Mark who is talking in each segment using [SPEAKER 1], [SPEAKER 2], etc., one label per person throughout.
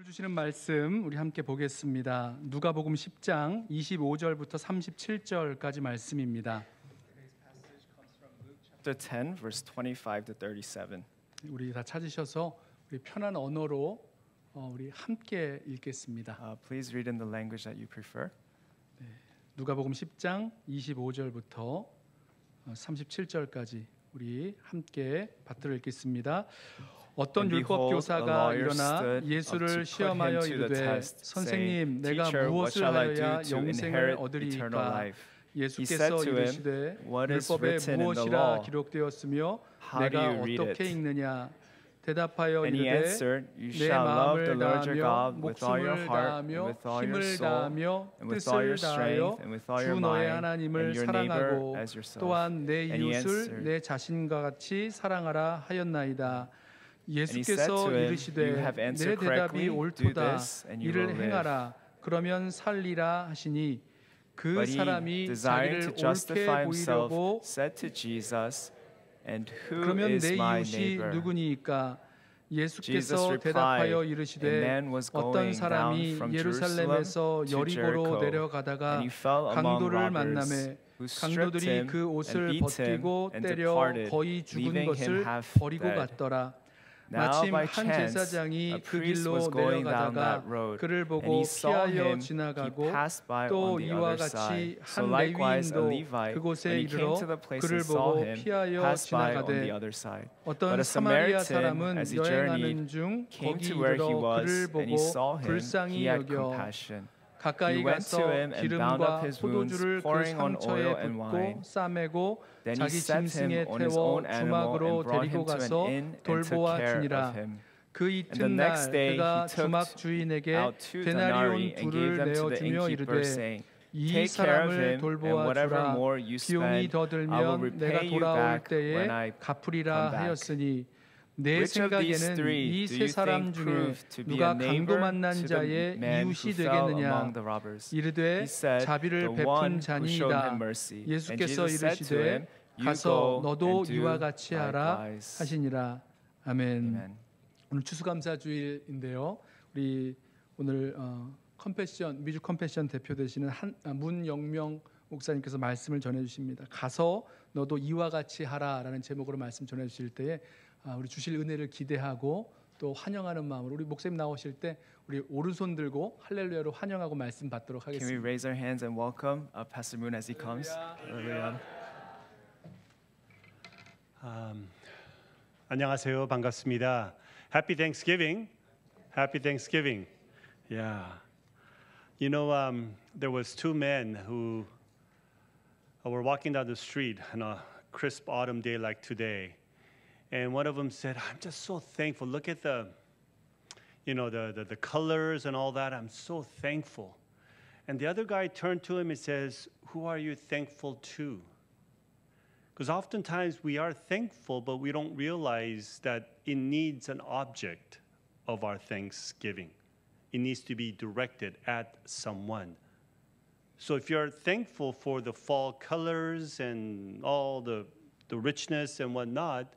[SPEAKER 1] 주시는 말씀 우리 함께 보겠습니다. 누가복음 10장 25절부터 37절까지 말씀입니다.
[SPEAKER 2] Chapter 10, verse 25 to 37.
[SPEAKER 1] 우리 다 찾으셔서 우리 편한 언어로 우리 함께 읽겠습니다.
[SPEAKER 2] Please read in the language that you prefer.
[SPEAKER 1] 누가복음 10장 25절부터 37절까지 우리 함께 받들어 읽겠습니다. 어떤 율법 교사가 일어나 예수를 시험하여 이르되 선생님 내가 무엇을 하여야 영생을 얻으리이까 예수께서 이르시되 율법에 무엇이라 기록되었으며 내가 어떻게 읽느냐 대답하여 이르되 내 마음을 다하며 목숨을 다하며 힘을 다하며 뜻을 다하여 주 너의 하나님을 사랑하고 또한 내 이웃을 내 자신과 같이 사랑하라 하였나이다. 예수께서 이르시되 내 대답이 옳도다 이를 행하라 그러면 살리라 하시니 그 사람이 자기를 옳게 보이려고 그러면 내 이웃이 누구니까 예수께서 대답하여 이르시되 어떤 사람이 예루살렘에서 여리고로 내려가다가 강도를 만나매 강도들이 그 옷을 벗기고 때려 거의 죽은 것을 버리고 갔더라. 마침 한 제사장이 그 길로 내려가다가 그를 보고 피하여 지나가고 또 이와 같이 한 레위인도 그곳에 이르러 그를 보고 피하여 지나가되 어떤 사마리아 사람은 여행하는 중 거기 이르러 그를 보고 불쌍히 여겨 가까이 가서 기름과 포도주를 그 상처에 붓고 싸매고 자기 짐승에 태워 주막으로 데리고 가서 돌보아 주니라. 그 이튿날 그가 주막 주인에게 데나리온 둘을 내어주며 이르되 이 사람을 돌보아 주라. 비용이 더 들면 내가 돌아올 때에 갚으리라 하였으니 내 생각에는 이 세 사람 중에 누가 강도 만난 자의 이웃이 되겠느냐 이르되 자비를 베푼 자니이다. 예수께서 이르시되 가서 너도 이와 같이 하라 하시니라. 아멘. 오늘 추수감사주일인데요. 우리 오늘 컴패션 미주 컴패션 대표 되시는 문영명 목사님께서 말씀을 전해주십니다. 가서 너도 이와 같이 하라라는 제목으로 말씀 전해주실 때에 우리 주실 은혜를 기대하고 또 환영하는 마음으로 우리 목사님 나오실 때 우리 오른손 들고 할렐루야로 환영하고 말씀 받도록 하겠습니다.
[SPEAKER 2] Can we raise our hands and welcome Pastor Moon as he comes? Hallelujah.
[SPEAKER 3] 안녕하세요. 반갑습니다. Happy Thanksgiving. Happy Thanksgiving. Yeah. You know, there was two men who were walking down the street on a crisp autumn day like today. And one of them said, I'm just so thankful. Look at the colors and all that. I'm so thankful. And the other guy turned to him and says, who are you thankful to? Because oftentimes we are thankful, but we don't realize that it needs an object of our thanksgiving. It needs to be directed at someone. So if you're thankful for the fall colors and all the richness and whatnot,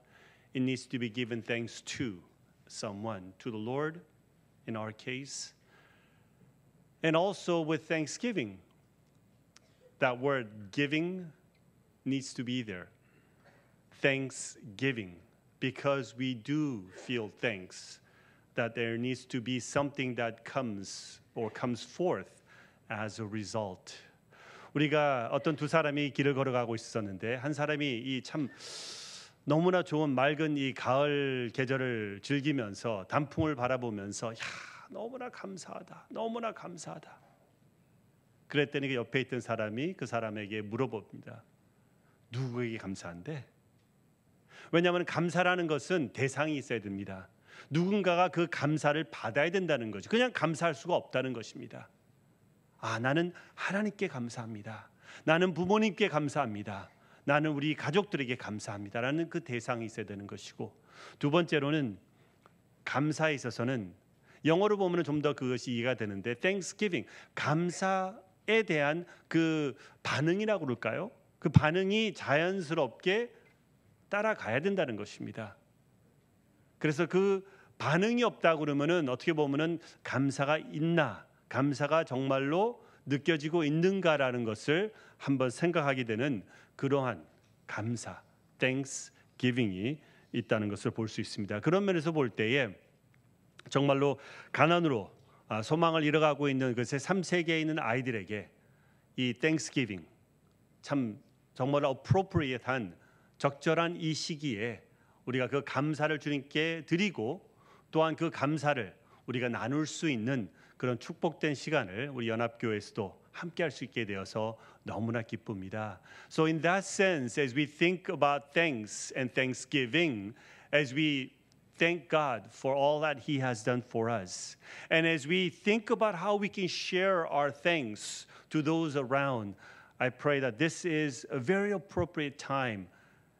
[SPEAKER 3] it needs to be given thanks to someone, to the Lord, in our case. And also with thanksgiving, that word giving needs to be there. Thanksgiving, because we do feel thanks, that there needs to be something that comes forth as a result. 우리가 어떤 두 사람이 길을 걸어가고 있었는데 한 사람이 이 참 너무나 좋은 맑은 이 가을 계절을 즐기면서 단풍을 바라보면서 야, 너무나 감사하다. 너무나 감사하다. 그랬더니 그 옆에 있던 사람이 그 사람에게 물어봅니다. 누구에게 감사한데? 왜냐하면 감사라는 것은 대상이 있어야 됩니다. 누군가가 그 감사를 받아야 된다는 거죠. 그냥 감사할 수가 없다는 것입니다. 나는 하나님께 감사합니다. 나는 부모님께 감사합니다. 나는 우리 가족들에게 감사합니다라는 그 대상이 있어야 되는 것이고, 두 번째로는 감사에 있어서는 영어로 보면 좀 더 그것이 이해가 되는데 Thanksgiving, 감사에 대한 그 반응이라고 그럴까요? 그 반응이 자연스럽게 따라가야 된다는 것입니다. 그래서 그 반응이 없다 그러면은 어떻게 보면은 감사가 있나, 감사가 정말로 느껴지고 있는가라는 것을 한번 생각하게 되는 그러한 감사, Thanksgiving이 있다는 것을 볼 수 있습니다. 그런 면에서 볼 때에 정말로 가난으로 소망을 잃어가고 있는 그 제 3세계에 있는 아이들에게 이 Thanksgiving 참 정말 appropriate한 적절한 이 시기에 우리가 그 감사를 주님께 드리고 또한 그 감사를 우리가 나눌 수 있는 그런 축복된 시간을 우리 연합교회에서도 함께 할 수 있게 되어서 너무나 기쁩니다. So in that sense, as we think about thanks and thanksgiving, as we thank God for all that He has done for us, and as we think about how we can share our thanks to those around, I pray that this is a very appropriate time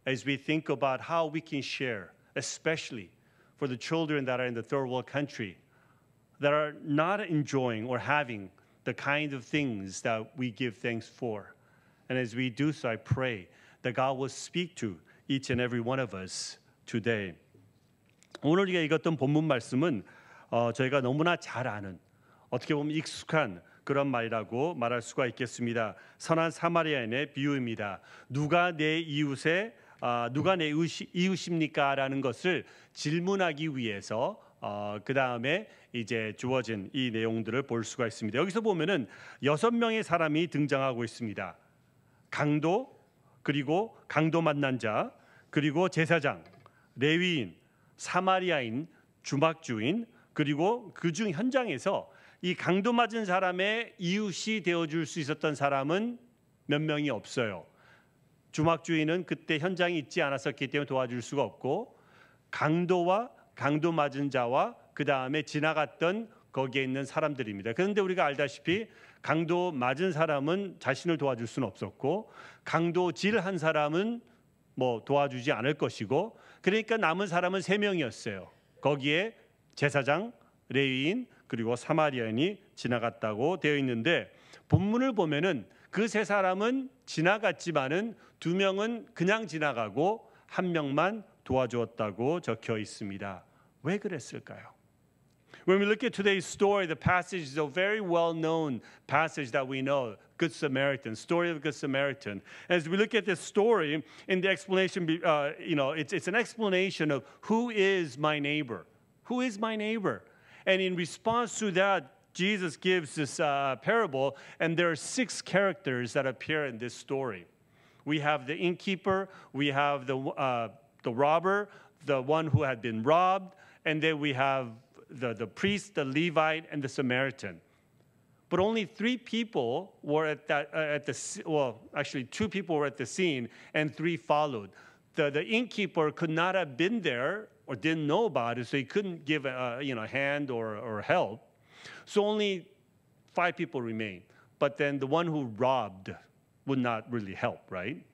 [SPEAKER 3] as we think about how we can share, especially for the children that are in the third world country that are not enjoying or having the kind of things that we give thanks for. And as we do so, I pray that God will speak to each and every one of us today. 오늘 우리가 읽었던 본문 말씀은 저희가 너무나 잘 아는 어떻게 보면 익숙한 그런 말이라고 말할 수가 있겠습니다. 선한 사마리아인의 비유입니다. 누가 내 이웃입니까? 라는 것을 질문하기 위해서 그 다음에 이제 주어진 이 내용들을 볼 수가 있습니다. 여기서 보면은 6명의 사람이 등장하고 있습니다. 강도, 그리고 강도 만난 자, 그리고 제사장, 레위인, 사마리아인, 주막주인, 그리고 그중 현장에서 이 강도 맞은 사람의 이웃이 되어줄 수 있었던 사람은 몇 명이 없어요. 주막주인은 그때 현장에 있지 않았었기 때문에 도와줄 수가 없고, 강도와 강도 맞은 자와 그 다음에 지나갔던 거기에 있는 사람들입니다. 그런데 우리가 알다시피 강도 맞은 사람은 자신을 도와줄 수는 없었고, 강도질한 사람은 뭐 도와주지 않을 것이고, 그러니까 남은 사람은 3명이었어요. 거기에 제사장, 레위인, 그리고 사마리아인이 지나갔다고 되어 있는데, 본문을 보면은 그 3사람은 지나갔지만은 2명은 그냥 지나가고 1명만 도와주었다고 적혀 있습니다. 왜 그랬을까요? When we look at today's story, the passage is a very well-known passage that we know, Good Samaritan, story of the Good Samaritan. As we look at this story, in the explanation, it's an explanation of who is my neighbor. Who is my neighbor? And in response to that, Jesus gives this parable, and there are 6 characters that appear in this story. We have the innkeeper, we have the robber, the one who had been robbed, and then we have the priest, the Levite, and the Samaritan. But only 3 people were actually 2 people were at the scene, and 3 followed. The innkeeper could not have been there or didn't know about it, so he couldn't give a hand or help. So only 5 people remained. But then the one who robbed would not really help, right?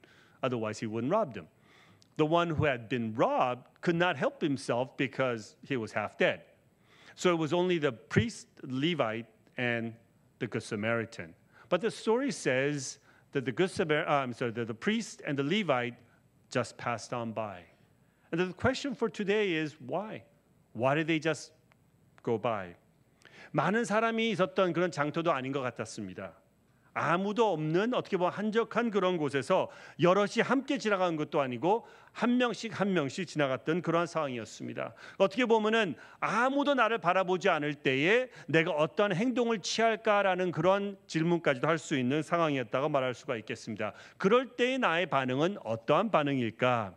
[SPEAKER 3] Otherwise, he wouldn't rob them. The one who had been robbed could not help himself because he was half dead. So it was only the priest, Levite, and the Good Samaritan. But the story says that the priest and the Levite just passed on by. And the question for today is why? Why did they just go by? 많은 사람이 있었던 그런 장터도 아닌 것 같았습니다. 아무도 없는 어떻게 보면 한적한 그런 곳에서 여럿이 함께 지나간 것도 아니고 한 명씩 지나갔던 그런 상황이었습니다. 어떻게 보면은 아무도 나를 바라보지 않을 때에 내가 어떤 행동을 취할까라는 그런 질문까지도 할 수 있는 상황이었다고 말할 수가 있겠습니다. 그럴 때의 나의 반응은 어떠한 반응일까?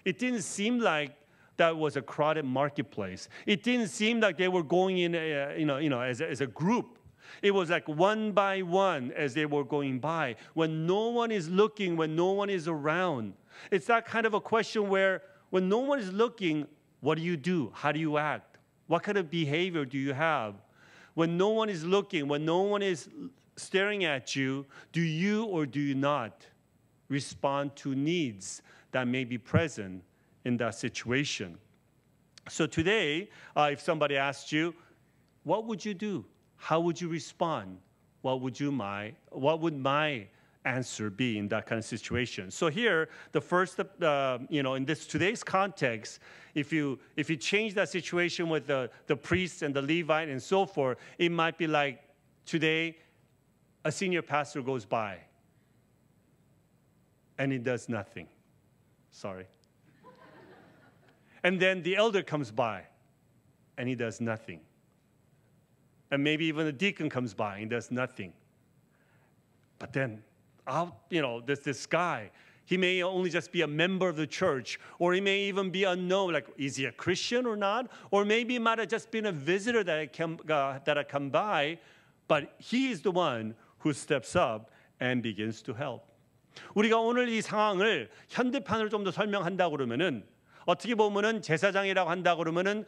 [SPEAKER 3] It didn't seem like that was a crowded marketplace. It didn't seem like they were going in, as a group. It was like one by one as they were going by. When no one is looking, when no one is around. It's that kind of a question where when no one is looking, what do you do? How do you act? What kind of behavior do you have? When no one is looking, when no one is staring at you, do you or do you not respond to needs that may be present in that situation? So today, if somebody asked you, what would you do? How would you respond? What would my answer be in that kind of situation? So here, the first, in this today's context, if you change that situation with the priest and the Levite and so forth, it might be like today, a senior pastor goes by and he does nothing. Sorry. And then the elder comes by and he does nothing. And maybe even the deacon comes by and he does nothing. But then this guy, he may only just be a member of the church, or he may even be unknown, like, is he a Christian or not? Or maybe he might have just been a visitor that had come by, but he is the one who steps up and begins to help. 우리가 오늘 이 상황을 현대판으로 좀 더 설명한다고 그러면은 어떻게 보면은 제사장이라고 한다고 그러면은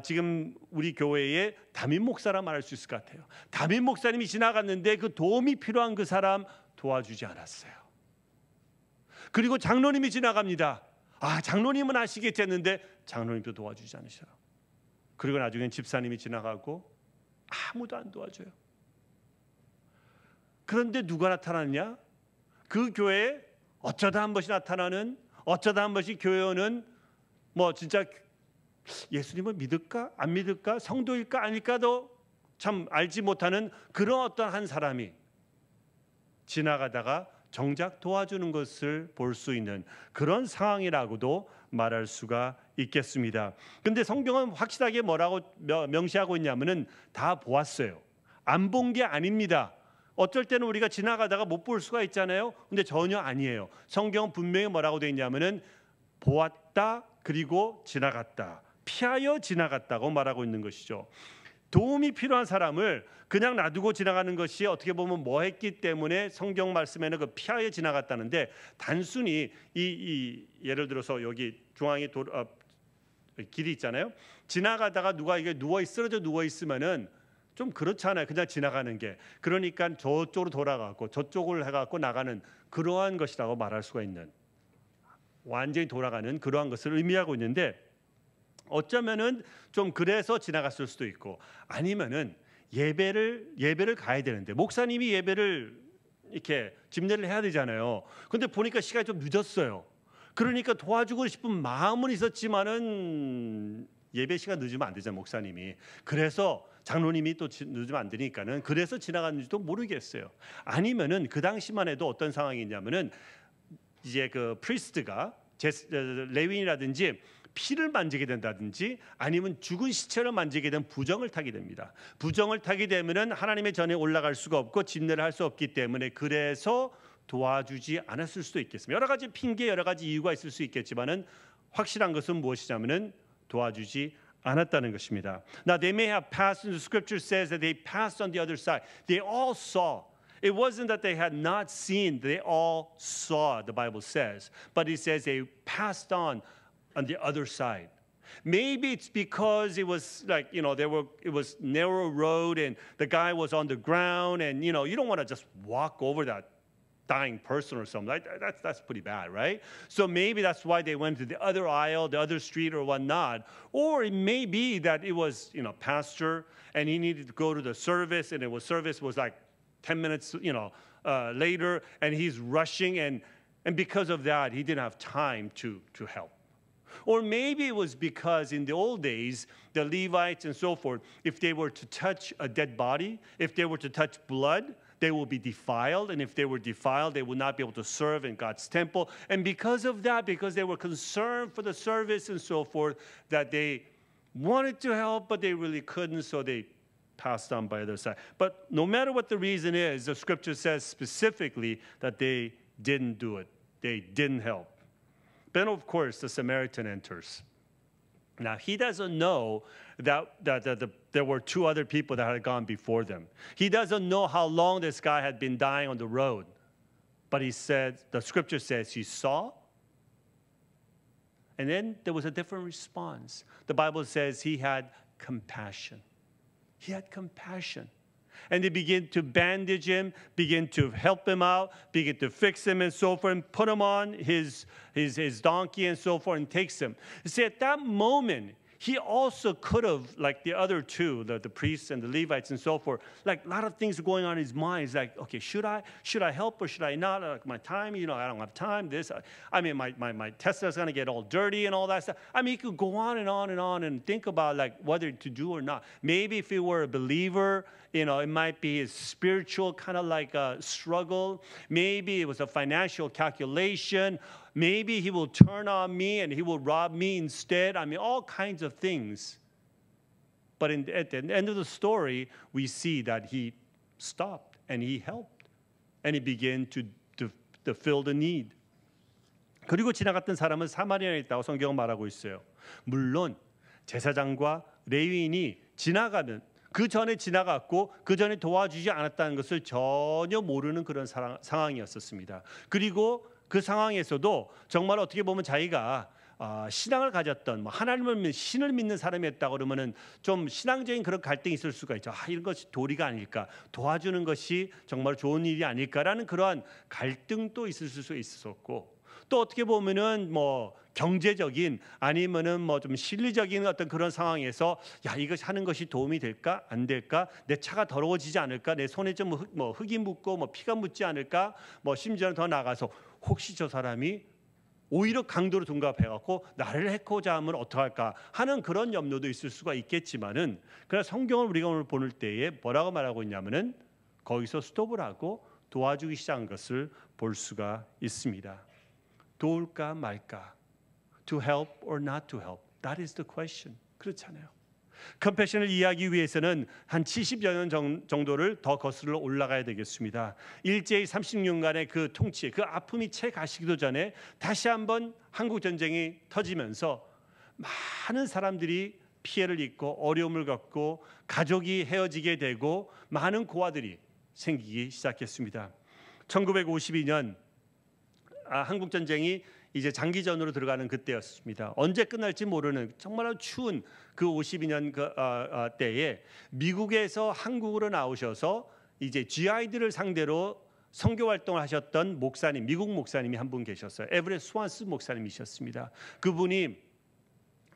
[SPEAKER 3] 지금 우리 교회의 담임 목사라 말할 수 있을 것 같아요. 담임 목사님이 지나갔는데 그 도움이 필요한 그 사람 도와주지 않았어요. 그리고 장로님이 지나갑니다. 장로님은 아시겠지 했는데 장로님도 도와주지 않으셔요. 그리고 나중엔 집사님이 지나가고 아무도 안 도와줘요. 그런데 누가 나타났냐? 그 교회에 어쩌다 한 번씩 나타나는, 어쩌다 한 번씩 교회 오는, 진짜 예수님을 믿을까 안 믿을까, 성도일까 아닐까도 참 알지 못하는 그런 어떤 한 사람이 지나가다가 정작 도와주는 것을 볼 수 있는 그런 상황이라고도 말할 수가 있겠습니다. 근데 성경은 확실하게 뭐라고 명시하고 있냐면은 다 보았어요. 안 본 게 아닙니다. 어쩔 때는 우리가 지나가다가 못 볼 수가 있잖아요. 근데 전혀 아니에요. 성경은 분명히 뭐라고 되어 있냐면은 보았다, 그리고 지나갔다, 피하여 지나갔다고 말하고 있는 것이죠. 도움이 필요한 사람을 그냥 놔두고 지나가는 것이 어떻게 보면 뭐했기 때문에 성경 말씀에는 그 피하여 지나갔다는데, 단순히 이 예를 들어서 여기 중앙에 길이 있잖아요. 지나가다가 누가 이게 쓰러져 누워 있으면은 좀 그렇잖아요. 그냥 지나가는 게. 그러니까 저쪽으로 돌아가고 저쪽을 해갖고 나가는 그러한 것이라고 말할 수가 있는, 완전히 돌아가는 그러한 것을 의미하고 있는데, 어쩌면은 좀 그래서 지나갔을 수도 있고, 아니면은 예배를 가야 되는데 목사님이 예배를 이렇게 집례를 해야 되잖아요. 근데 보니까 시간이 좀 늦었어요. 그러니까 도와주고 싶은 마음은 있었지만은 예배 시간 늦으면 안 되잖아요, 목사님이. 그래서 장로님이 또 늦으면 안 되니까는 그래서 지나갔는지도 모르겠어요. 아니면은 그 당시만 해도 어떤 상황이냐면은 이제 그 프리스트가 레위인이라든지 피를 만지게 된다든지 아니면 죽은 시체를 만지게 되면 부정을 타게 됩니다. 부정을 타게 되면은 하나님의 전에 올라갈 수가 없고 집례를 할 수 없기 때문에 그래서 도와주지 않았을 수도 있겠습니다. 여러 가지 핑계, 여러 가지 이유가 있을 수 있겠지만은 확실한 것은 무엇이냐면은 도와주지 않았다는 것입니다. Now they may have passed, and the scripture says that they passed on the other side. They all saw. It wasn't that they had not seen, they all saw, the Bible says. But it says they passed on the other side. Maybe it's because it was like, it was narrow road and the guy was on the ground, and you don't want to just walk over that dying person or something. That's pretty bad, right? So maybe that's why they went to the other aisle, the other street or whatnot. Or it may be that it was, pastor, and he needed to go to the service, and service was like 10 minutes, later, and he's rushing, and because of that, he didn't have time to help. Or maybe it was because in the old days, the Levites and so forth, if they were to touch a dead body, if they were to touch blood, they will be defiled. And if they were defiled, they would not be able to serve in God's temple. And because of that, because they were concerned for the service and so forth, that they wanted to help, but they really couldn't, so they passed on by the other side. But no matter what the reason is, the scripture says specifically that they didn't do it. They didn't help. Then, of course, the Samaritan enters. Now, he doesn't know that there were two other people that had gone before them. He doesn't know how long this guy had been dying on the road. But the scripture says he saw. And then there was a different response. The Bible says he had compassion. He had compassion. And they begin to bandage him, begin to help him out, begin to fix him and so forth, and put him on his donkey and so forth, and takes him. You see, at that moment, he also could have, like the other two, the priests and the Levites and so forth, like a lot of things going on in his mind. He's like, okay, should I help or should I not? Like my time, I don't have time. I mean, my Tesla's going to get all dirty and all that stuff. I mean, he could go on and on and on and think about like whether to do or not. Maybe if he were a believer, it might be a spiritual kind of like a struggle. Maybe it was a financial calculation. Maybe he will turn on me and he will rob me instead. I mean, all kinds of things. But at the end of the story, we see that he stopped and he helped. And he began to fill the need. 그리고 지나갔던 사람은 사마리아에 있다고 성경은 말하고 있어요. 물론 제사장과 레위인이 지나가면 그 전에 지나갔고 그 전에 도와주지 않았다는 것을 전혀 모르는 그런 상황이었었습니다. 그리고 그 상황에서도 정말 어떻게 보면 자기가 신앙을 가졌던 하나님을 신을 믿는 사람이었다 그러면은 좀 신앙적인 그런 갈등이 있을 수가 있죠. 이런 것이 도리가 아닐까, 도와주는 것이 정말 좋은 일이 아닐까라는 그러한 갈등도 있을 수 있었고, 또 어떻게 보면은 경제적인 아니면은 좀 실리적인 어떤 그런 상황에서 이거 하는 것이 도움이 될까 안 될까, 내 차가 더러워지지 않을까, 내 손에 좀 흙이 묻고 피가 묻지 않을까, 심지어는 더 나가서 혹시 저 사람이 오히려 강도로 둔갑해갖고 나를 해코자 하면 어떡할까 하는 그런 염려도 있을 수가 있겠지만은, 그러나 성경을 우리가 오늘 보는 때에 뭐라고 말하고 있냐면은 거기서 스톱을 하고 도와주기 시작한 것을 볼 수가 있습니다. 도울까 말까, to help or not to help, that is the question. 그렇잖아요. 컴패션을 이해하기 위해서는 한 70여 년 정도를 더 거슬러 올라가야 되겠습니다. 일제히 36년간의 그 통치, 그 아픔이 채 가시기도 전에 다시 한번 한국 전쟁이 터지면서 많은 사람들이 피해를 입고 어려움을 겪고 가족이 헤어지게 되고 많은 고아들이 생기기 시작했습니다. 1952년 한국 전쟁이 이제 장기전으로 들어가는 그때였습니다. 언제 끝날지 모르는 정말 추운 그 52년 때에 미국에서 한국으로 나오셔서 이제 GI들을 상대로 선교 활동을 하셨던 목사님, 미국 목사님이 한 분 계셨어요. 에브렛 스완스 목사님이셨습니다. 그분이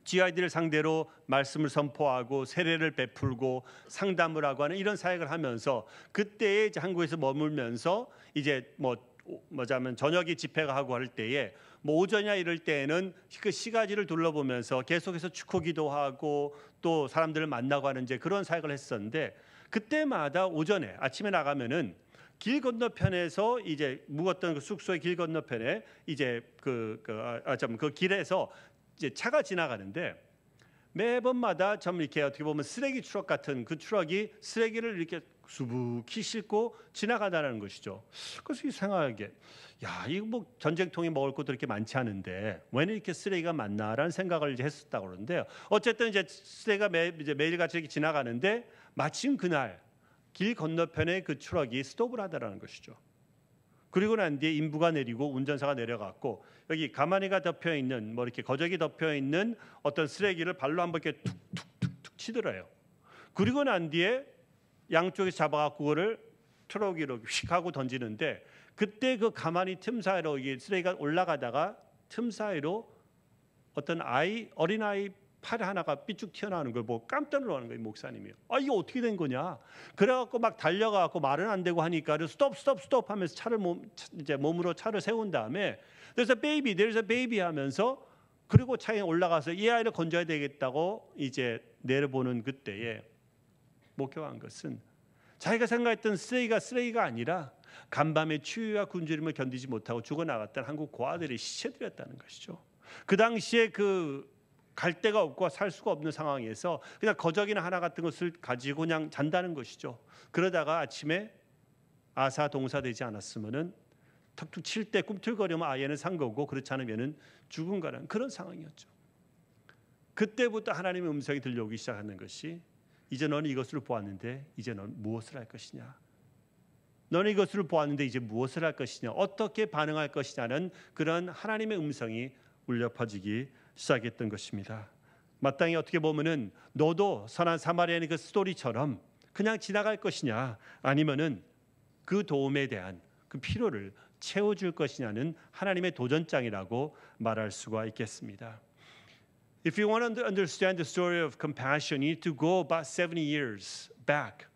[SPEAKER 3] GI들을 상대로 말씀을 선포하고 세례를 베풀고 상담을 하고 하는 이런 사역을 하면서 그때에 이제 한국에서 머물면서 이제 뭐자면 저녁에 집회가 하고 할 때에 오전이나 이럴 때에는 그 시가지를 둘러보면서 계속해서 축구기도 하고 또 사람들을 만나고 하는 이제 그런 사역을 했었는데, 그때마다 오전에 아침에 나가면은 길 건너편에서 이제 묵었던 그 숙소의 길 건너편에 이제 그 길에서 이제 차가 지나가는데 매번마다 좀 이렇게 어떻게 보면 쓰레기 트럭 같은 그 트럭이 쓰레기를 이렇게 수북히 싣고 지나가다는 것이죠. 그래서 이상하게 이거 전쟁통에 먹을 것도 이렇게 많지 않은데 왜 이렇게 쓰레기가 많나라는 생각을 이제 했었다고 그러는데요. 어쨌든 이제 쓰레기가 매일같이 이렇게 지나가는데 마침 그날 길 건너편에 그 트럭이 스톱을 하다라는 것이죠. 그리고 난 뒤에 인부가 내리고 운전사가 내려갔고 여기 가마니가 덮여 있는 이렇게 거적이 덮여 있는 어떤 쓰레기를 발로 한번 이렇게 툭툭툭툭 치더래요. 그리고 난 뒤에 양쪽에서 잡아갖고 그거를 트럭 위로 휙 하고 던지는데, 그때 그 가만히 틈 사이로 이게 쓰레기가 올라가다가 틈 사이로 어떤 어린아이 팔 하나가 삐쭉 튀어나오는 걸 보고 깜짝 놀라는 거예요. 목사님이요. 이거 어떻게 된 거냐? 그래갖고 막 달려가갖고 말은 안 되고 하니까 스톱 하면서 차를 몸으로 차를 세운 다음에 there's a baby 하면서 그리고 차에 올라가서 이 아이를 건져야 되겠다고 이제 내려보는 그때에 목격한 것은 자기가 생각했던 쓰레기가 아니라 간밤의 추위와 굶주림을 견디지 못하고 죽어나갔던 한국 고아들의 시체들이었다는 것이죠. 그 당시에 갈 데가 없고 살 수가 없는 상황에서 그냥 거적이나 하나 같은 것을 가지고 그냥 잔다는 것이죠. 그러다가 아침에 아사동사되지 않았으면은 턱툭 칠 때 꿈틀거리면 얘는 산 거고 그렇지 않으면은 죽은 거라는 그런 상황이었죠. 그때부터 하나님의 음성이 들려오기 시작하는 것이 이제 너는 이것을 보았는데 이제 넌 무엇을 할 것이냐? 너는 이것을 보았는데 이제 무엇을 할 것이냐? 어떻게 반응할 것이냐는 그런 하나님의 음성이 울려 퍼지기 시작했던 것입니다. 마땅히 어떻게 보면은 너도 선한 사마리아인의 그 스토리처럼 그냥 지나갈 것이냐, 아니면은 그 도움에 대한 그 필요를 채워줄 것이냐는 하나님의 도전장이라고 말할 수가 있겠습니다. If you want to understand the story of compassion, you need to go about 70 years back.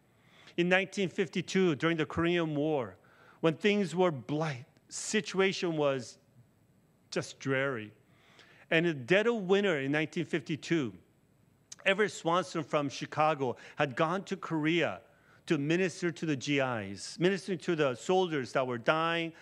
[SPEAKER 3] In 1952, during the Korean War, when things were blight, situation was just dreary. And in the dead of winter in 1952, Everett Swanson from Chicago had gone to Korea to minister to the GIs, ministering to the soldiers that were dying,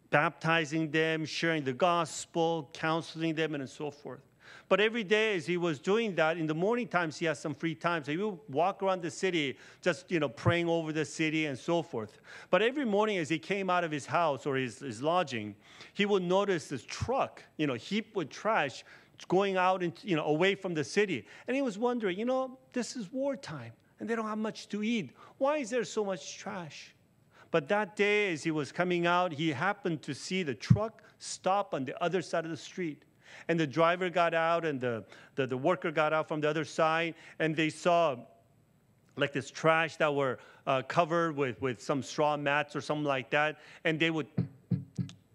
[SPEAKER 3] baptizing them, sharing the gospel, counseling them, and so forth. But every day as he was doing that, in the morning times he had some free time, so he would walk around the city, just praying over the city and so forth. But every morning as he came out of his house or his lodging, he would notice this truck, heaped with trash, going out and away from the city. And he was wondering, this is wartime, and they don't have much to eat. Why is there so much trash? But that day as he was coming out, he happened to see the truck stop on the other side of the street. And the driver got out and the worker got out from the other side, and they saw like this trash that were covered with some straw mats or something like that, and they would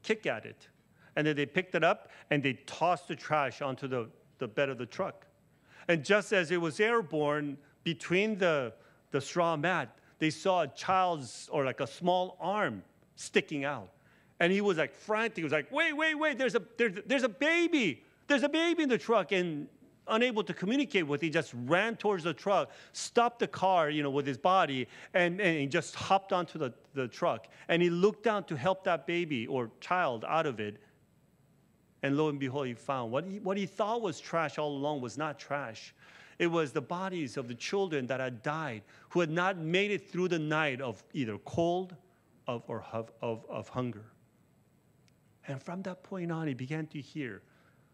[SPEAKER 3] kick at it. And then they picked it up and they tossed the trash onto the bed of the truck. And just as it was airborne between the straw mat, they saw a child's or like a small arm sticking out. And he was like frantic. He was like, wait, there's a baby. There's a baby in the truck. And unable to communicate with, he just ran towards the truck, stopped the car, with his body, and he just hopped onto the truck. And he looked down to help that baby or child out of it. And lo and behold, he found what he thought was trash all along was not trash. It was the bodies of the children that had died, who had not made it through the night of either cold or of hunger. And from that point on, he began to hear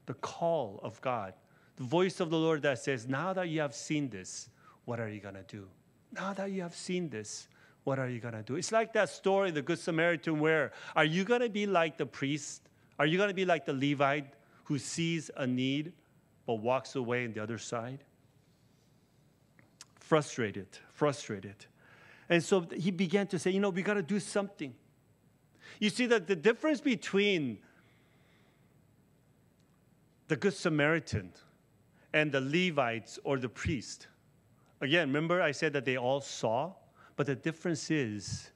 [SPEAKER 3] the call of God, the voice of the Lord that says, now that you have seen this, what are you going to do? Now that you have seen this, what are you going to do? It's like that story, the Good Samaritan, where are you going to be like the priest? Are you going to be like the Levite who sees a need but walks away on the other side? Frustrated. And so he began to say, we got to do something. You see that the difference between the Good Samaritan and the Levites or the priest. Again, remember I said that they all saw, but the difference is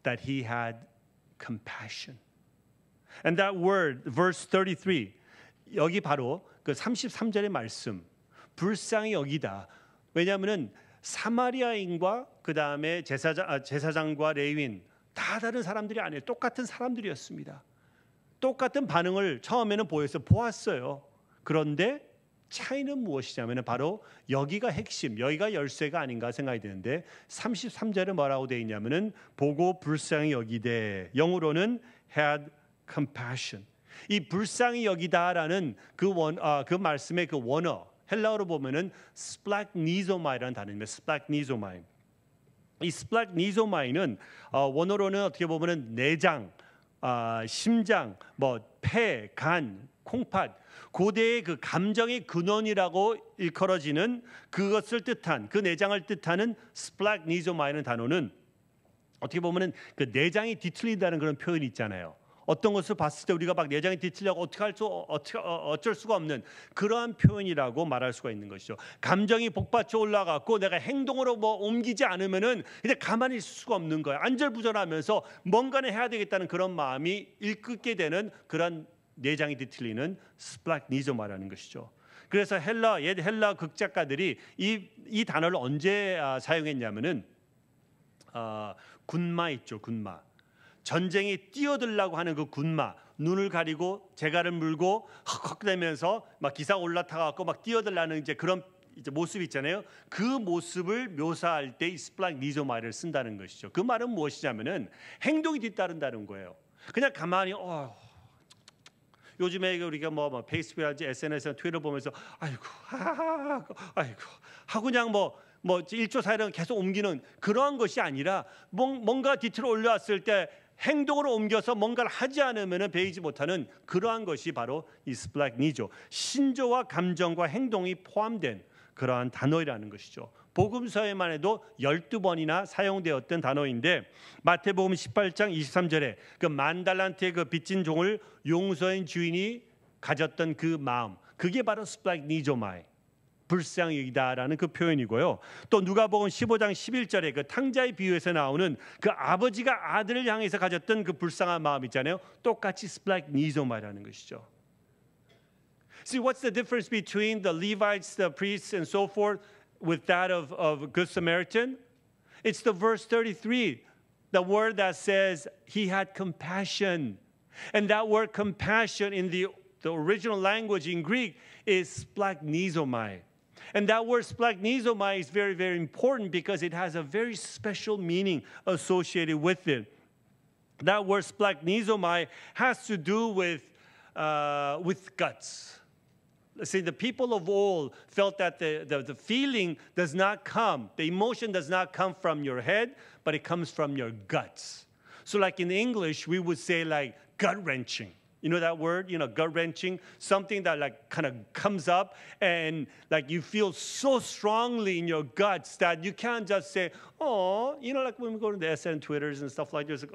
[SPEAKER 3] that he had compassion. And that word, verse 33, 여기 바로 그 33절의 말씀, 불쌍히 여기다. 왜냐하면은 사마리아인과 그 다음에 제사장과 레위인 다 다른 사람들이 아니에요. 똑같은 사람들이었습니다. 똑같은 반응을 처음에는 보았어요. 그런데 차이는 무엇이냐면 바로 여기가 핵심, 여기가 열쇠가 아닌가 생각이 드는데 33절에 뭐라고 되어 있냐면은 보고 불쌍히 여기되, 영어로는 had compassion. 이 불쌍히 여기다라는 그 말씀의 그 원어 헬라어로 보면은 스플락니조마이라는 단어입니다. 스플락니조마이. 이 스플락니조마이는 원어로는 어떻게 보면은 내장, 심장, 폐, 간, 콩팥, 고대의 그 감정의 근원이라고 일컬어지는 그것을 뜻한, 그 내장을 뜻하는 스플락니조마이라는 단어는 어떻게 보면은 그 내장이 뒤틀린다는 그런 표현이 있잖아요. 어떤 것을 봤을 때 우리가 막 내장이 뒤틀려고 어쩔 수가 없는 그러한 표현이라고 말할 수가 있는 것이죠. 감정이 복받쳐 올라갔고 내가 행동으로 옮기지 않으면은 이제 가만히 있을 수가 없는 거예요. 안절부절하면서 뭔가는 해야 되겠다는 그런 마음이 일끓게 되는 그런 내장이 뒤틀리는 스플락니조마라는 것이죠. 그래서 옛 헬라 극작가들이 이 단어를 언제 사용했냐면은 군마 있죠, 군마. 전쟁에 뛰어들라고 하는 그 군마, 눈을 가리고 재갈을 물고 헉헉대면서 막 기사 올라타갖고 막 뛰어들라는 이제 그런 이제 모습 있잖아요. 그 모습을 묘사할 때 이 스플락니조마를 쓴다는 것이죠. 그 말은 무엇이냐면은 행동이 뒤따른다는 거예요. 그냥 가만히 요즘에 우리가 페이스북이라든지 SNS나 트위터 보면서 아이고 하고 그냥 1조 사이를 계속 옮기는 그러한 것이 아니라 뭔가 뒤틀어 올려왔을 때 행동으로 옮겨서 뭔가를 하지 않으면 배이지 못하는 그러한 것이 바로 이 스플락니조, 신조와 감정과 행동이 포함된 그러한 단어라는 것이죠. 복음서에만 해도 12번이나 사용되었던 단어인데 마태복음 18장 23절에 그 만 달란트의 그 빚진 종을 용서한 주인이 가졌던 그 마음, 그게 바로 스플래그니조마이, 불쌍히 여기다라는 그 표현이고요. 또 누가복음 15장 11절에 그 탕자의 비유에서 나오는 그 아버지가 아들을 향해서 가졌던 그 불쌍한 마음 있잖아요. 똑같이 스플래그니조마이라는 것이죠. See, what's the difference between the Levites, the priests, and so forth with that of Good Samaritan? It's the verse 33, the word that says he had compassion. And that word compassion in the original language in Greek is splagchnizomai. And that word splagchnizomai is very, very important because it has a very special meaning associated with it. That word splagchnizomai has to do with guts. See, the people of old felt that the feeling does not come, the emotion does not come from your head, but it comes from your guts. So like in English, we would say like gut-wrenching. You know that word, gut-wrenching? Something that like kind of comes up and like you feel so strongly in your guts that you can't just say, oh, like when we go to the SN Twitters and stuff like this,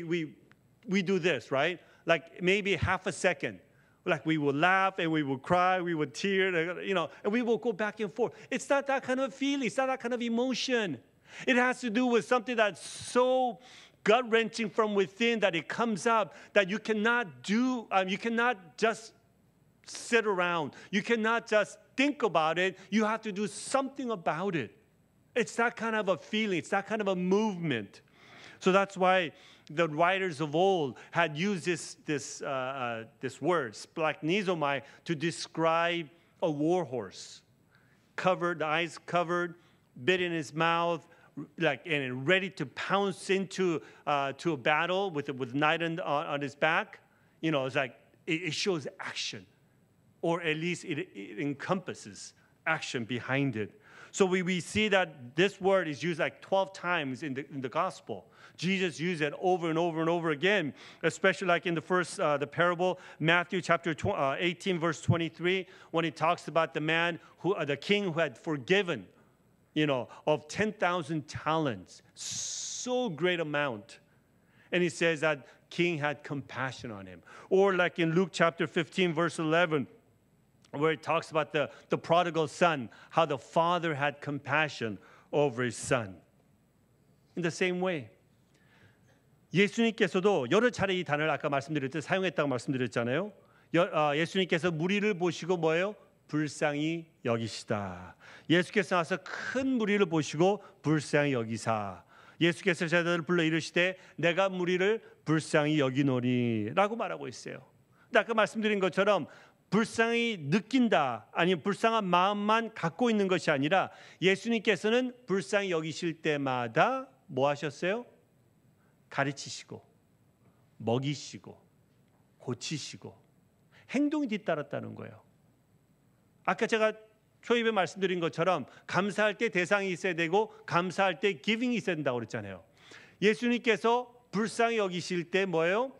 [SPEAKER 3] we do this, right? Like maybe half a second. Like we will laugh and we will cry, we will tear, and we will go back and forth. It's not that kind of feeling. It's not that kind of emotion. It has to do with something that's so gut-wrenching from within that it comes up that you cannot do. You cannot just sit around. You cannot just think about it. You have to do something about it. It's that kind of a feeling. It's that kind of a movement. So that's why the writers of old had used this word, splagchnizomai, to describe a war horse. Covered, the eyes covered, bit in his mouth, and ready to pounce into to a battle with knight on his back. It's like it shows action, or at least it encompasses action behind it. So we see that this word is used like 12 times in the gospel. Jesus used it over and over and over again, especially like in the parable, Matthew chapter 18, verse 23, when he talks about the king who had forgiven, of 10,000 talents, so great amount. And he says that king had compassion on him. Or like in Luke chapter 15, verse 11, where it talks about the prodigal son, how the father had compassion over his son. In the same way, 예수님께서도 여러 차례 이 단어를 아까 말씀드렸듯이 사용했다고 말씀드렸잖아요. 예수님께서 무리를 보시고 뭐예요? 불쌍히 여기시다. 예수께서 나와서 큰 무리를 보시고 불쌍히 여기사. 예수께서 제자들을 불러 이르시되 내가 무리를 불쌍히 여기노니 라고 말하고 있어요. 근데 아까 말씀드린 것처럼 불쌍히 느낀다, 아니면 불쌍한 마음만 갖고 있는 것이 아니라 예수님께서는 불쌍히 여기실 때마다 뭐 하셨어요? 가르치시고 먹이시고 고치시고 행동이 뒤따랐다는 거예요. 아까 제가 초입에 말씀드린 것처럼 감사할 때 대상이 있어야 되고 감사할 때 기빙이 있어야 된다고 그랬잖아요. 예수님께서 불쌍히 여기실 때 뭐예요?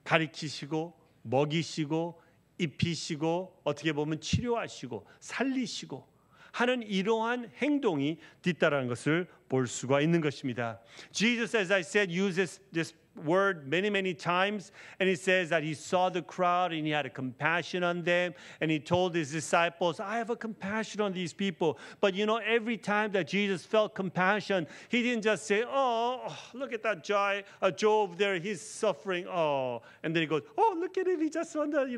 [SPEAKER 3] 가르치시고 먹이시고 입히시고 어떻게 보면 치료하시고 살리시고 하는 이러한 행동이 뒤따르는 것을 볼 수가 있는 것입니다. Jesus, as I said, uses this word many times, and he says that he saw the crowd and he had a compassion on them, and he told his disciples, I have a compassion on these people. But every time that Jesus felt compassion, he didn't just say, oh, look at that Joe over there, he's suffering, oh, and then he goes, oh, look at him, he just wondered,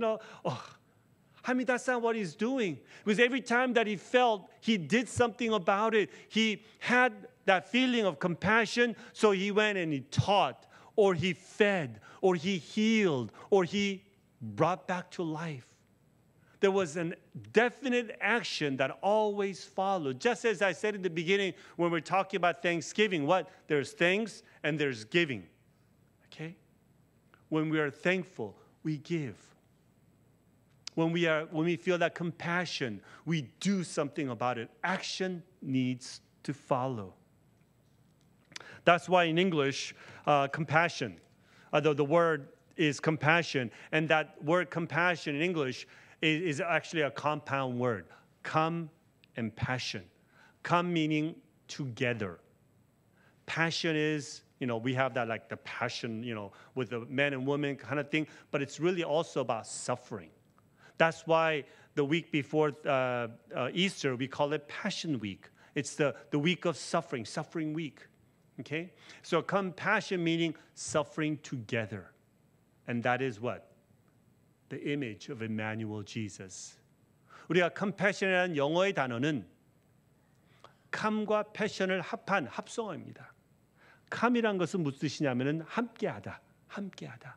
[SPEAKER 3] I mean, that's not what he's doing. Because every time that he felt, he did something about it. He had that feeling of compassion, so he went and he taught, or he fed, or he healed, or he brought back to life. There was a definite action that always followed. Just as I said in the beginning when we're talking about Thanksgiving, there's thanks and there's giving. Okay? When we are thankful, we give. When we feel that compassion, we do something about it. Action needs to follow. That's why in English, compassion, the word is compassion, and that word compassion in English is actually a compound word. Come and passion. Come meaning together. Passion is, we have that like the passion, with the men and women kind of thing, but it's really also about suffering. That's why the week before Easter, we call it Passion Week. It's the week of suffering, suffering week. Okay? So compassion meaning suffering together. And that is what? The image of Emmanuel Jesus. 우리가 compassion이라는 영어의 단어는 come과 passion을 합한 합성어입니다. come이란 것은 무슨 뜻이냐면은 함께하다, 함께하다.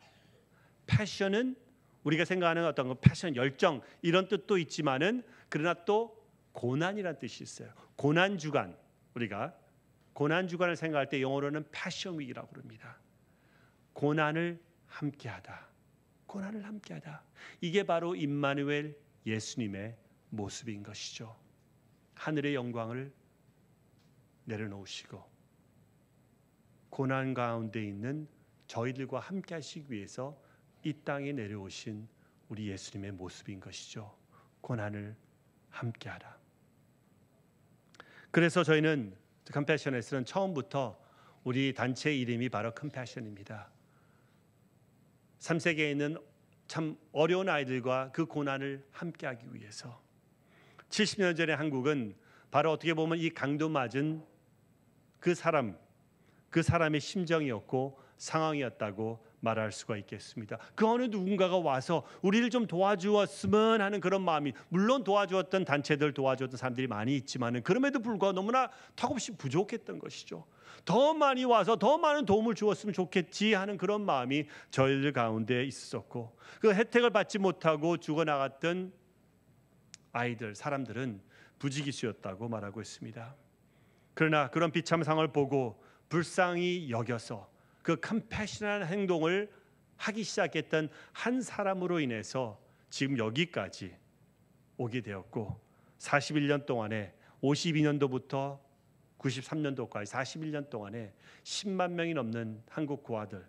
[SPEAKER 3] passion은 우리가 생각하는 어떤 거 패션, 열정 이런 뜻도 있지만은 그러나 또 고난이라는 뜻이 있어요. 고난 주간 우리가 고난 주간을 생각할 때 영어로는 패션 위크라고 그럽니다. 고난을 함께하다. 고난을 함께하다. 이게 바로 임마누엘 예수님의 모습인 것이죠. 하늘의 영광을 내려놓으시고 고난 가운데 있는 저희들과 함께하시기 위해서 이 땅에 내려오신 우리 예수님의 모습인 것이죠. 고난을 함께하라. 그래서 저희는 컴패션에서는 처음부터 우리 단체 이름이 바로 컴패션입니다. 3세계에 있는 참 어려운 아이들과 그 고난을 함께하기 위해서 70년 전에 한국은 바로 어떻게 보면 이 강도 맞은 그 사람의 심정이었고 상황이었다고 말할 수가 있겠습니다. 그 어느 누군가가 와서 우리를 좀 도와주었으면 하는 그런 마음이 물론 도와주었던 단체들 도와주었던 사람들이 많이 있지만은 그럼에도 불구하고 너무나 턱없이 부족했던 것이죠. 더 많이 와서 더 많은 도움을 주었으면 좋겠지 하는 그런 마음이 저희들 가운데 있었고 그 혜택을 받지 못하고 죽어나갔던 아이들, 사람들은 부지기수였다고 말하고 있습니다. 그러나 그런 비참한 상황을 보고 불쌍히 여겨서 그 컴패션한 행동을 하기 시작했던 한 사람으로 인해서 지금 여기까지 오게 되었고 41년 동안에 52년도부터 93년도까지 41년 동안에 10만 명이 넘는 한국 고아들,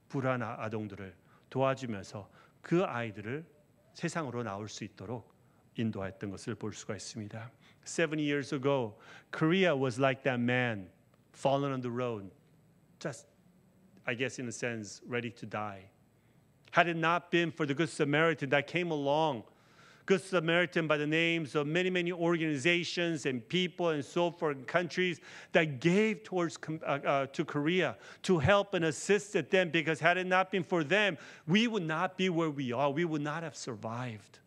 [SPEAKER 3] 불안 아동들을 도와주면서 그 아이들을 세상으로 나올 수 있도록 인도했던 것을 볼 수가 있습니다. 70 years ago, Korea was like that man fallen on the road, just I guess in a sense, ready to die. Had it not been for the Good Samaritan that came along, Good Samaritan by the names of many, many organizations and people and so forth, and countries that gave towards to Korea to help and assist them, because had it not been for them, we would not be where we are. We would not have survived.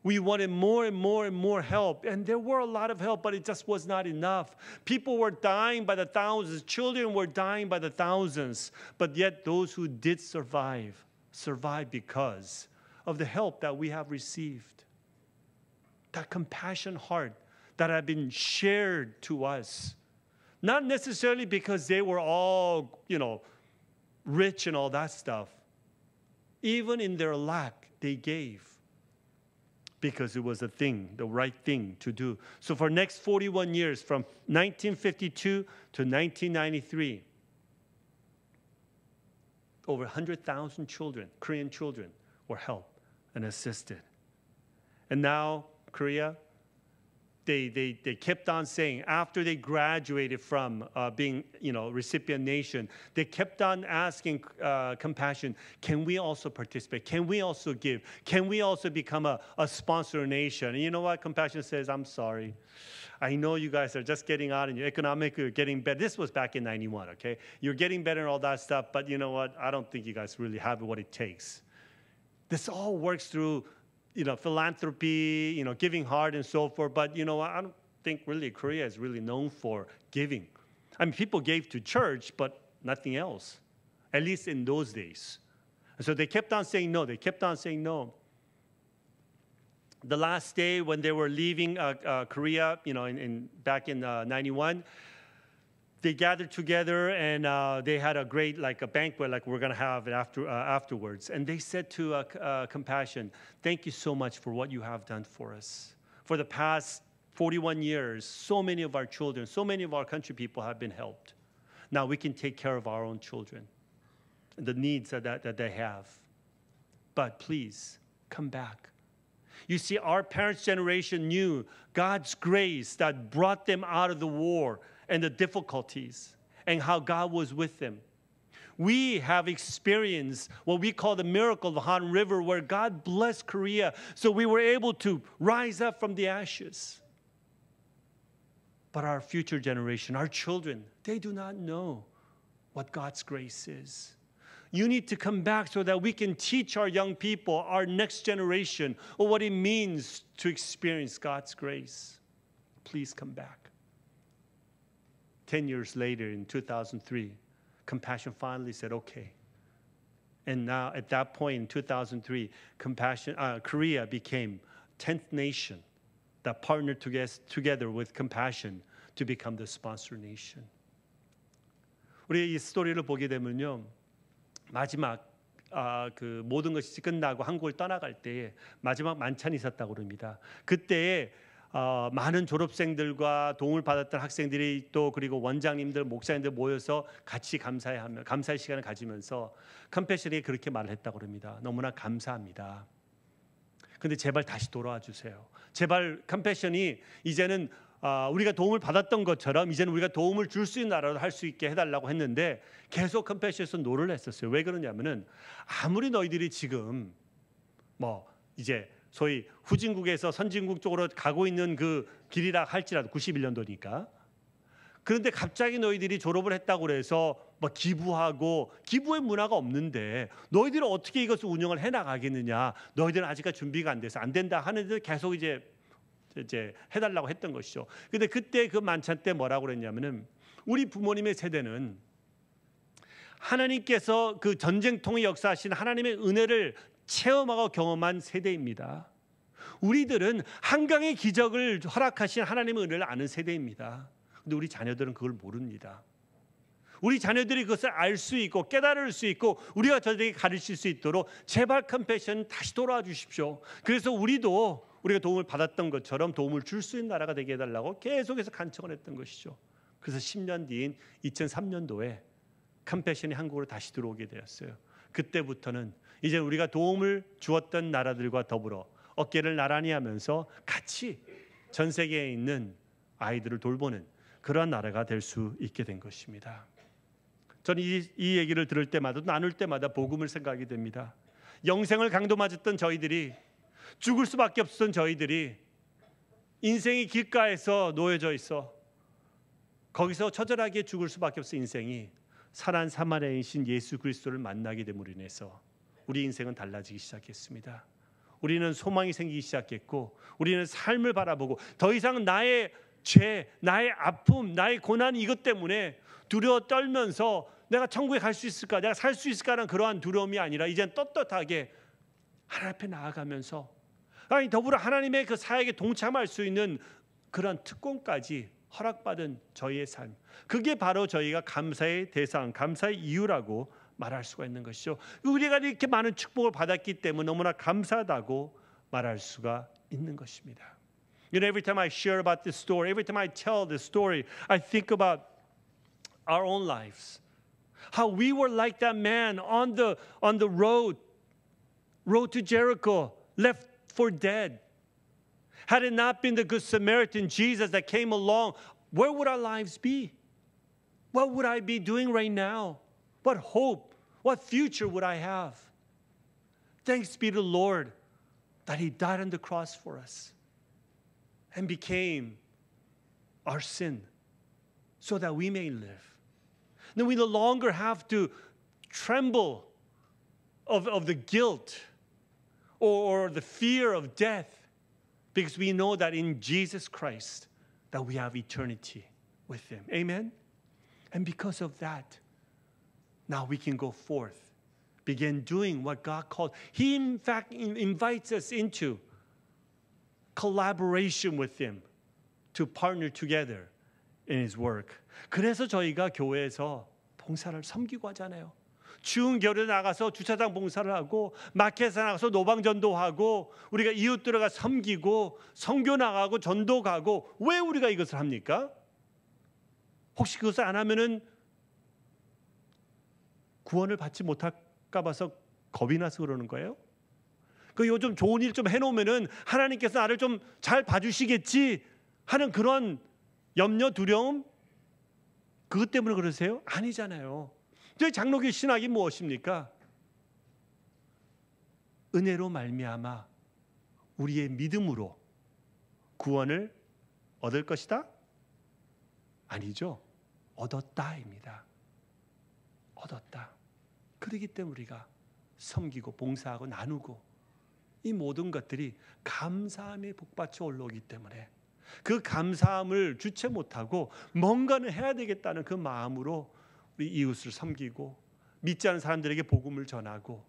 [SPEAKER 3] We wanted more and more and more help. And there were a lot of help, but it just was not enough. People were dying by the thousands. Children were dying by the thousands. But yet those who did survive because of the help that we have received. That compassion heart that had been shared to us. Not necessarily because they were all, rich and all that stuff. Even in their lack, they gave. Because it was the right thing to do. So for next 41 years, from 1952 to 1993, over 100,000 children, Korean children, were helped and assisted. And now Korea, they kept on saying, after they graduated from being, recipient nation, they kept on asking Compassion, can we also participate? Can we also give? Can we also become a sponsor nation? And you know what? Compassion says, I'm sorry. I know you guys are just getting out and you're economically getting better. This was back in 91, okay? You're getting better and all that stuff, but you know what? I don't think you guys really have what it takes. This all works through philanthropy, giving heart and so forth. But I don't think really Korea is really known for giving. I mean, people gave to church, but nothing else, at least in those days. And so they kept on saying no. They kept on saying no. The last day when they were leaving Korea, back in 91, they gathered together and they had a great a banquet like we're going to have afterwards. And they said to Compassion, thank you so much for what you have done for us. For the past 41 years, so many of our children, so many of our country people have been helped. Now we can take care of our own children, the needs that they have. But please, come back. You see, our parents' generation knew God's grace that brought them out of the war and the difficulties, and how God was with them. we have experienced what we call the miracle of the Han River, where God blessed Korea, so we were able to rise up from the ashes. But our future generation, our children, they do not know what God's grace is. You need to come back so that we can teach our young people, our next generation, what it means to experience God's grace. Please come back. 10 years later, in 2003, Compassion finally said, okay. And now, at that point in 2003, Korea became 10th nation that partnered together with Compassion to become the sponsor nation. 우리 이 스토리를 보게 되면요, 마지막 그 모든 것이 끝나고 한국을 떠나갈 때에 마지막 만찬이 있었다고 그럽니다. 그때에 많은 졸업생들과 도움을 받았던 학생들이 또 그리고 원장님들, 목사님들 모여서 같이 감사의 시간을 가지면서 컴패션이 그렇게 말을 했다고 그럽니다. 너무나 감사합니다. 근데 제발 다시 돌아와 주세요. 제발 컴패션이 이제는 우리가 도움을 받았던 것처럼 이제는 우리가 도움을 줄 수 있는 나라로 할 수 있게 해달라고 했는데 계속 컴패션에서 노를 했었어요. 왜 그러냐면은 아무리 너희들이 지금 뭐 이제 소위 후진국에서 선진국 쪽으로 가고 있는 그 길이라 할지라도 91년도니까 그런데 갑자기 너희들이 졸업을 했다고 해서 뭐 기부하고 기부의 문화가 없는데 너희들은 어떻게 이것을 운영을 해나가겠느냐, 너희들은 아직까지 준비가 안 돼서 안 된다 하는데 계속 이제 해달라고 했던 것이죠. 근데 그때 그 만찬 때 뭐라고 그랬냐면은 우리 부모님의 세대는 하나님께서 그 전쟁통에 역사하신 하나님의 은혜를 체험하고 경험한 세대입니다. 우리들은 한강의 기적을 허락하신 하나님의 은혜를 아는 세대입니다. 근데 우리 자녀들은 그걸 모릅니다. 우리 자녀들이 그것을 알 수 있고 깨달을 수 있고 우리가 저들에게 가르칠 수 있도록 제발 컴패션 다시 돌아와 주십시오. 그래서 우리도 우리가 도움을 받았던 것처럼 도움을 줄 수 있는 나라가 되게 해달라고 계속해서 간청을 했던 것이죠. 그래서 10년 뒤인 2003년도에 컴패션이 한국으로 다시 들어오게 되었어요. 그때부터는 이제 우리가 도움을 주었던 나라들과 더불어 어깨를 나란히 하면서 같이 전 세계에 있는 아이들을 돌보는 그러한 나라가 될 수 있게 된 것입니다. 저는 이 얘기를 들을 때마다 나눌 때마다 복음을 생각하게 됩니다. 영생을 강도맞았던 저희들이, 죽을 수밖에 없었던 저희들이 인생이 길가에서 놓여져 있어 거기서 처절하게 죽을 수밖에 없었던 인생이 살아난 사마리아인이신 예수 그리스도를 만나게 됨으로 인해서 우리 인생은 달라지기 시작했습니다. 우리는 소망이 생기기 시작했고 우리는 삶을 바라보고 더 이상 나의 죄, 나의 아픔, 나의 고난 이것 때문에 두려워 떨면서 내가 천국에 갈 수 있을까, 내가 살 수 있을까라는 그러한 두려움이 아니라 이제는 떳떳하게 하나님 앞에 나아가면서 더불어 하나님의 그 사역에 동참할 수 있는 그런 특권까지 허락받은 저희의 삶, 그게 바로 저희가 감사의 대상, 감사의 이유라고 말할 수가 있는 것이죠. 우리가 이렇게 많은 축복을 받았기 때문에 너무나 감사하다고 말할 수가 있는 것입니다. You know, every time I share about this story, every time I tell this story, I think about our own lives. How we were like that man on the road to Jericho, left for dead. Had it not been the Good Samaritan Jesus that came along, where would our lives be? What would I be doing right now? What hope, what future would I have? Thanks be to the Lord that He died on the cross for us and became our sin so that we may live. Then we no longer have to tremble of the guilt or the fear of death, because we know that in Jesus Christ that we have eternity with Him. Amen? And because of that, now we can go forth, begin doing what God called. He in fact invites us into collaboration with Him to partner together in His work. 그래서 저희가 교회에서 봉사를 섬기고 하잖아요. 추운 겨울에 나가서 주차장 봉사를 하고 마켓에 나가서 노방전도하고 우리가 이웃 들어가 섬기고 선교 나가고 전도 가고, 왜 우리가 이것을 합니까? 혹시 그것을 안 하면은 구원을 받지 못할까 봐서 겁이 나서 그러는 거예요? 그 요즘 좋은 일 좀 해놓으면은 하나님께서 나를 좀 잘 봐주시겠지 하는 그런 염려, 두려움, 그것 때문에 그러세요? 아니잖아요. 장로교 신학이 무엇입니까? 은혜로 말미암아 우리의 믿음으로 구원을 얻을 것이다? 아니죠. 얻었다입니다. 얻었다. 그렇기 때문에 우리가 섬기고 봉사하고 나누고 이 모든 것들이 감사함에 복받쳐 올라오기 때문에 그 감사함을 주체 못하고 뭔가는 해야 되겠다는 그 마음으로 우리 이웃을 섬기고 믿지 않는 사람들에게 복음을 전하고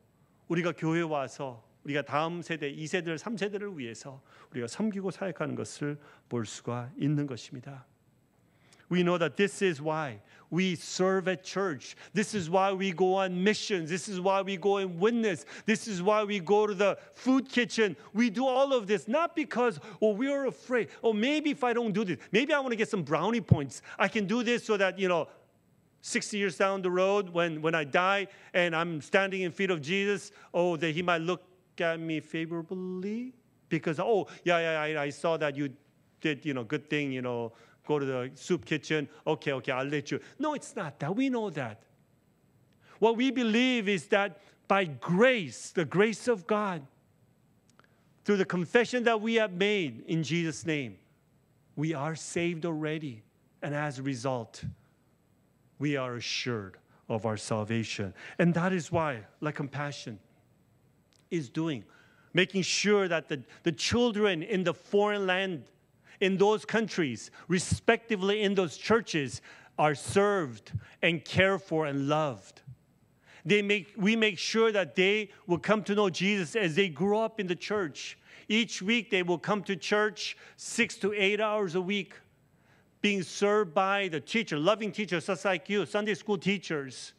[SPEAKER 3] 우리가 교회에 와서 우리가 다음 세대, 2세대, 3세대를 위해서 우리가 섬기고 사역하는 것을 볼 수가 있는 것입니다. We know that this is why we serve at church. This is why we go on missions. This is why we go and witness. This is why we go to the food kitchen. We do all of this not because we are afraid. Maybe if I don't do this, maybe I want to get some brownie points. I can do this so that 60 years down the road when I die and I'm standing in feet of Jesus, that he might look at me favorably because I saw that you did good thing, go to the soup kitchen. Okay, I'll let you. No, it's not that. We know that. What we believe is that by grace, the grace of God, through the confession that we have made in Jesus' name, we are saved already. And as a result, we are assured of our salvation. And that is why, like Compassion is doing, making sure that the children in the foreign land, in those countries, respectively in those churches, are served and cared for and loved. We make sure that they will come to know Jesus as they grow up in the church. Each week they will come to church 6 to 8 hours a week, being served by the teacher, loving teachers just like you, Sunday school teachers.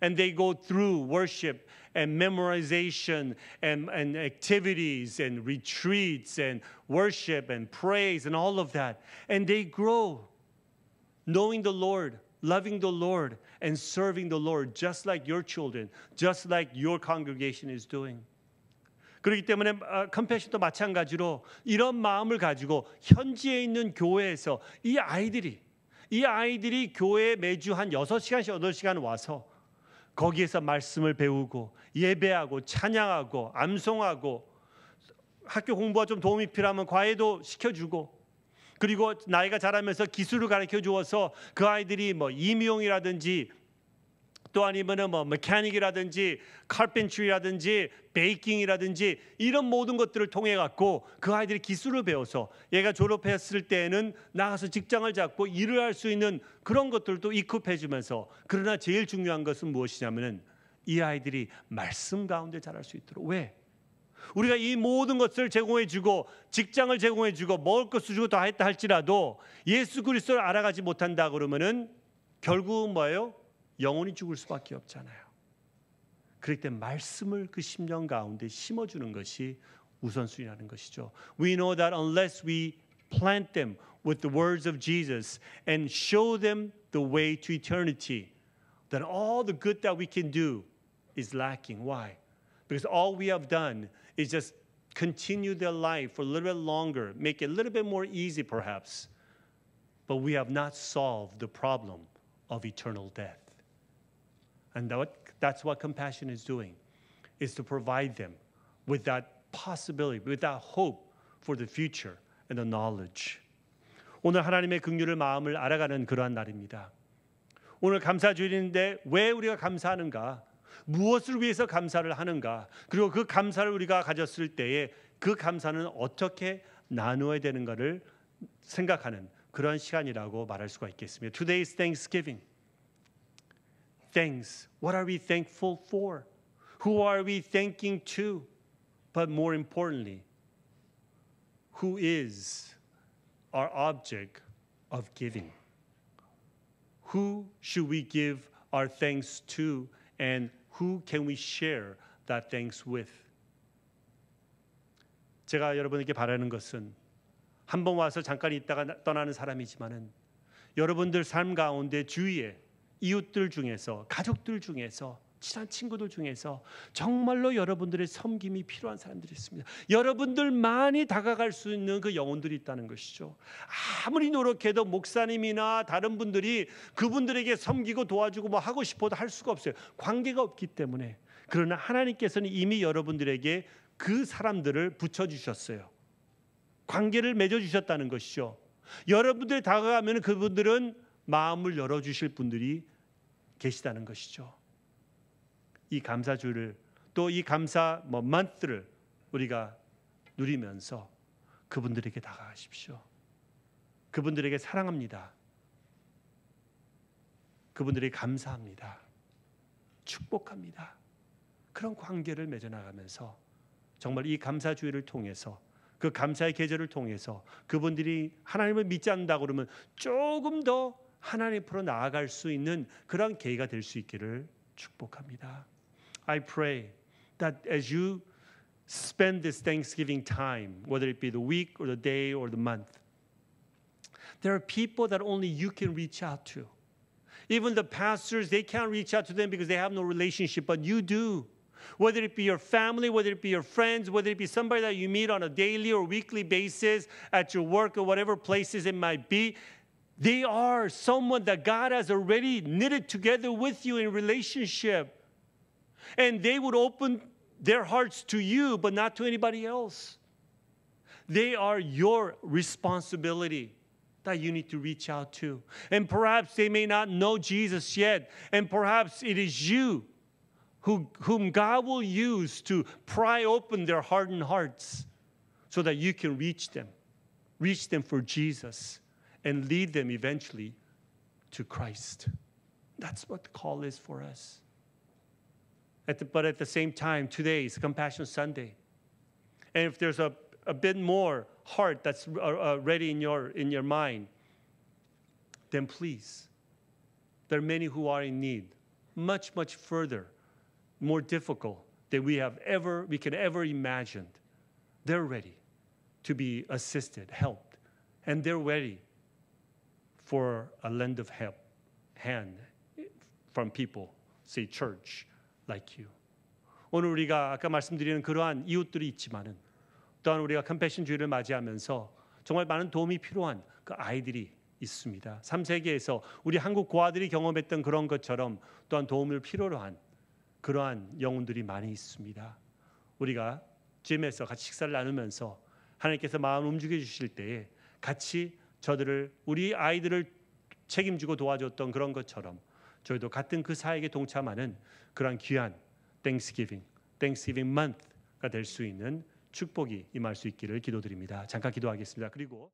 [SPEAKER 3] And they go through worship and memorization and activities and retreats and worship and praise and all of that. And they grow knowing the Lord, loving the Lord, and serving the Lord just like your children, just like your congregation is doing. 그렇기 때문에 컴패션도 마찬가지로 이런 마음을 가지고 현지에 있는 교회에서 이 아이들이 교회에 매주 한 6시간씩 8시간 와서 거기에서 말씀을 배우고 예배하고 찬양하고 암송하고 학교 공부가 좀 도움이 필요하면 과외도 시켜주고 그리고 나이가 자라면서 기술을 가르쳐 주어서 그 아이들이 임용이라든지 또 아니면은 메카닉이라든지 카펜트리라든지 베이킹이라든지 이런 모든 것들을 통해 갖고 그 아이들이 기술을 배워서 얘가 졸업했을 때에는 나가서 직장을 잡고 일을 할 수 있는 그런 것들도 이퀄해 주면서 그러나 제일 중요한 것은 무엇이냐면은 이 아이들이 말씀 가운데 자랄 수 있도록 왜? 우리가 이 모든 것을 제공해 주고 직장을 제공해 주고 먹을 것을 주고 다 했다 할지라도 예수 그리스도를 알아가지 못한다 그러면은 결국은 뭐예요? 영혼이 죽을 수밖에 없잖아요. 그럴 때 말씀을 그 심령 가운데 심어주는 것이 우선순위라는 것이죠. We know that unless we plant them with the words of Jesus and show them the way to eternity, then all the good that we can do is lacking. Why? Because all we have done is just continue their life for a little bit longer, make it a little bit more easy perhaps, but we have not solved the problem of eternal death. And that's what Compassion is doing, is to provide them with that possibility, with that hope for the future and the knowledge. 오늘 하나님의 긍휼을 마음을 알아가는 그러한 날입니다. 오늘 감사주일인데 왜 우리가 감사하는가? 무엇을 위해서 감사를 하는가? 그리고 그 감사를 우리가 가졌을 때에 그 감사는 어떻게 나누어야 되는가를 생각하는 그런 시간이라고 말할 수가 있겠습니다. Today is Thanksgiving. Thanks. What are we thankful for? Who are we thanking to? But more importantly, who is our object of giving? Who should we give our thanks to, and who can we share that thanks with? 제가 여러분에게 바라는 것은 한 번 와서 잠깐 있다가 떠나는 사람이지만은 여러분들 삶 가운데 주위에 이웃들 중에서 가족들 중에서 친한 친구들 중에서 정말로 여러분들의 섬김이 필요한 사람들이 있습니다. 여러분들만이 다가갈 수 있는 그 영혼들이 있다는 것이죠. 아무리 노력해도 목사님이나 다른 분들이 그분들에게 섬기고 도와주고 뭐 하고 싶어도 할 수가 없어요. 관계가 없기 때문에. 그러나 하나님께서는 이미 여러분들에게 그 사람들을 붙여주셨어요. 관계를 맺어주셨다는 것이죠. 여러분들이 다가가면 그분들은 마음을 열어주실 분들이 계시다는 것이죠. 이 감사주를 또 이 감사 month를 우리가 누리면서 그분들에게 다가가십시오. 그분들에게 사랑합니다. 그분들에게 감사합니다. 축복합니다. 그런 관계를 맺어나가면서 정말 이 감사주의를 통해서 그 감사의 계절을 통해서 그분들이 하나님을 믿지 않는다 그러면 조금 더 하나님 앞으로 나아갈 수 있는 그런 계기가 될 수 있기를 축복합니다. I pray that as you spend this Thanksgiving time, whether it be the week or the day or the month, there are people that only you can reach out to. Even the pastors, they can't reach out to them because they have no relationship, but you do. Whether it be your family, whether it be your friends, whether it be somebody that you meet on a daily or weekly basis at your work or whatever places it might be, they are someone that God has already knitted together with you in relationship. And they would open their hearts to you, but not to anybody else. They are your responsibility that you need to reach out to. And perhaps they may not know Jesus yet, and perhaps it is you whom God will use to pry open their hardened hearts so that you can reach them for Jesus, and lead them eventually to Christ. That's what the call is for us. But at the same time, today is Compassion Sunday. And if there's a bit more heart that's ready in your mind, then please, there are many who are in need, much, much further, more difficult than we can ever imagine. They're ready to be assisted, helped, and they're ready for a lend of hand from people, say church, like you. 오늘 우리가 아까 말씀드리는 그러한 이웃들이 있지만은 또한 우리가 컴패션 주일을 맞이하면서 정말 많은 도움이 필요한 그 아이들이 있습니다. 3세기에서 우리 한국 고아들이 경험했던 그런 것처럼 또한 도움을 필요로 한 그러한 영혼들이 많이 있습니다. 우리가 짐에서 같이 식사를 나누면서 하나님께서 마음을 움직여 주실 때에 같이 저들을 우리 아이들을 책임지고 도와줬던 그런 것처럼 저희도 같은 그 사역에 동참하는 그러한 귀한 Thanksgiving month가 될 수 있는 축복이 임할 수 있기를 기도드립니다. 잠깐 기도하겠습니다. 그리고